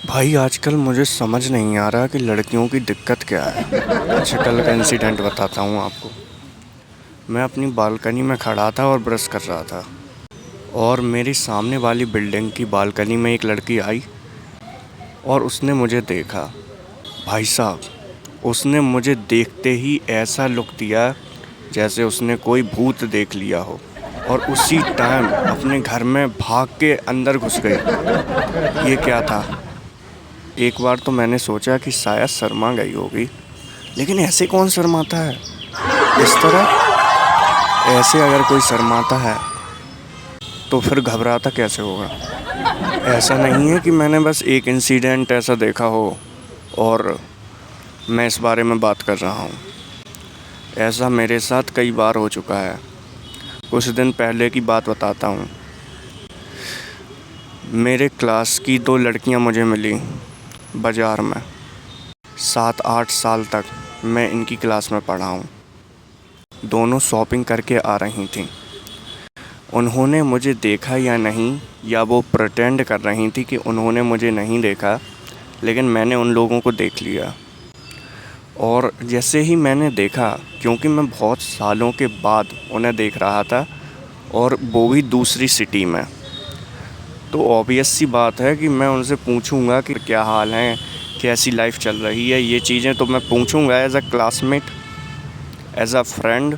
भाई आजकल मुझे समझ नहीं आ रहा कि लड़कियों की दिक्कत क्या है। अच्छा, कल का इंसिडेंट बताता हूँ आपको। मैं अपनी बालकनी में खड़ा था और ब्रश कर रहा था, और मेरी सामने वाली बिल्डिंग की बालकनी में एक लड़की आई और उसने मुझे देखा। भाई साहब, उसने मुझे देखते ही ऐसा लुक दिया जैसे उसने कोई भूत देख लिया हो, और उसी टाइम अपने घर में भाग के अंदर घुस गई। ये क्या था? एक बार तो मैंने सोचा कि शायद शर्मा गई होगी, लेकिन ऐसे कौन शर्माता है इस तरह? ऐसे अगर कोई शर्माता है तो फिर घबराता कैसे होगा? ऐसा नहीं है कि मैंने बस एक इंसिडेंट ऐसा देखा हो और मैं इस बारे में बात कर रहा हूँ। ऐसा मेरे साथ कई बार हो चुका है। कुछ दिन पहले की बात बताता हूँ। मेरे क्लास की दो लड़कियाँ मुझे मिली बाज़ार में। 7-8 साल तक मैं इनकी क्लास में पढ़ा हूँ। दोनों शॉपिंग करके आ रही थीं। उन्होंने मुझे देखा या नहीं, या वो प्रिटेंड कर रही थी कि उन्होंने मुझे नहीं देखा, लेकिन मैंने उन लोगों को देख लिया। और जैसे ही मैंने देखा, क्योंकि मैं बहुत सालों के बाद उन्हें देख रहा था और वो भी दूसरी सिटी में, तो ऑब्वियस सी बात है कि मैं उनसे पूछूंगा कि क्या हाल है, कैसी लाइफ चल रही है। ये चीज़ें तो मैं पूछूंगा as a classmate, as a friend.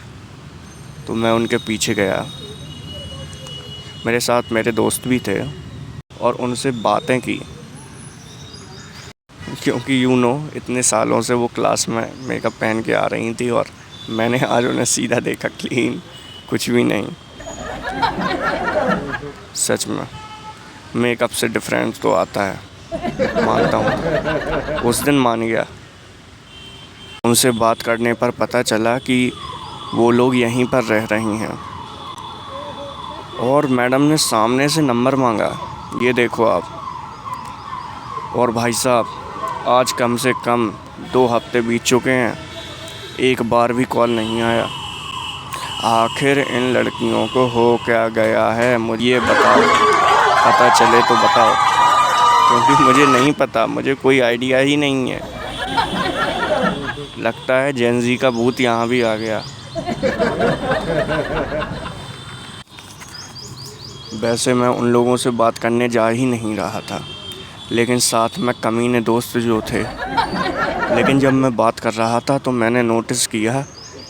तो मैं उनके पीछे गया। मेरे साथ मेरे दोस्त भी थे और उनसे बातें की, क्योंकि इतने सालों से वो क्लास में मेकअप पहन के आ रही थी और मैंने आज उन्हें सीधा देखा, क्लीन, कुछ भी नहीं। सच में मेकअप से डिफरेंस तो आता है, मानता हूँ। उस दिन मान गया। उनसे बात करने पर पता चला कि वो लोग यहीं पर रह रही हैं, और मैडम ने सामने से नंबर मांगा, ये देखो आप। और भाई साहब, आज कम से कम 2 हफ्ते बीत चुके हैं, एक बार भी कॉल नहीं आया। आखिर इन लड़कियों को हो क्या गया है, मुझे ये बताओ। पता चले तो बताओ, क्योंकि मुझे नहीं पता, मुझे कोई आइडिया ही नहीं है। लगता है जेन ज़ी का भूत यहाँ भी आ गया। वैसे मैं उन लोगों से बात करने जा ही नहीं रहा था, लेकिन साथ में कमीने दोस्त जो थे। लेकिन जब मैं बात कर रहा था तो मैंने नोटिस किया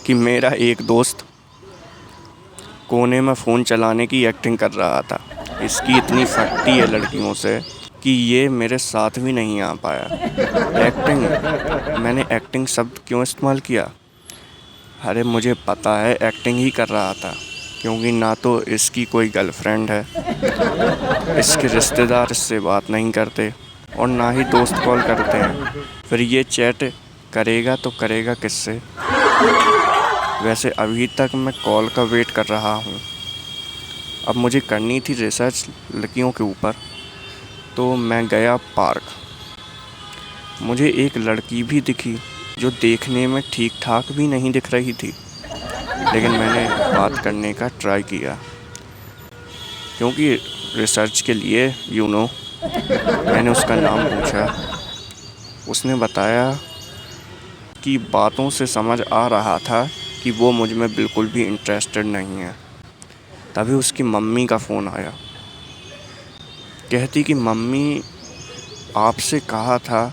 कि मेरा एक दोस्त कोने में फ़ोन चलाने की एक्टिंग कर रहा था। इसकी इतनी फटती है लड़कियों से कि ये मेरे साथ भी नहीं आ पाया। एक्टिंग, मैंने एक्टिंग शब्द क्यों इस्तेमाल किया? अरे मुझे पता है एक्टिंग ही कर रहा था, क्योंकि ना तो इसकी कोई गर्लफ्रेंड है, इसके रिश्तेदार इससे बात नहीं करते, और ना ही दोस्त कॉल करते हैं। फिर ये चैट करेगा तो करेगा किससे? वैसे अभी तक मैं कॉल का वेट कर रहा हूँ। अब मुझे करनी थी रिसर्च लड़कियों के ऊपर, तो मैं गया पार्क। मुझे एक लड़की भी दिखी जो देखने में ठीक ठाक भी नहीं दिख रही थी, लेकिन मैंने बात करने का ट्राई किया, क्योंकि रिसर्च के लिए मैंने उसका नाम पूछा। उसने बताया कि बातों से समझ आ रहा था कि वो मुझ में बिल्कुल भी इंटरेस्टेड नहीं है। तभी उसकी मम्मी का फ़ोन आया। कहती कि मम्मी, आपसे कहा था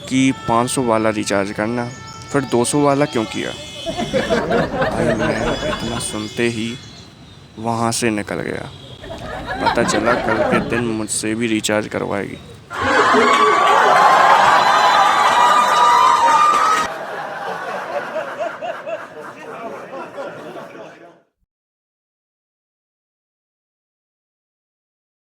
कि 500 वाला रिचार्ज करना, फिर 200 वाला क्यों किया? भाई मैं इतना सुनते ही वहाँ से निकल गया। पता चला कल के दिन मुझसे भी रिचार्ज करवाएगी।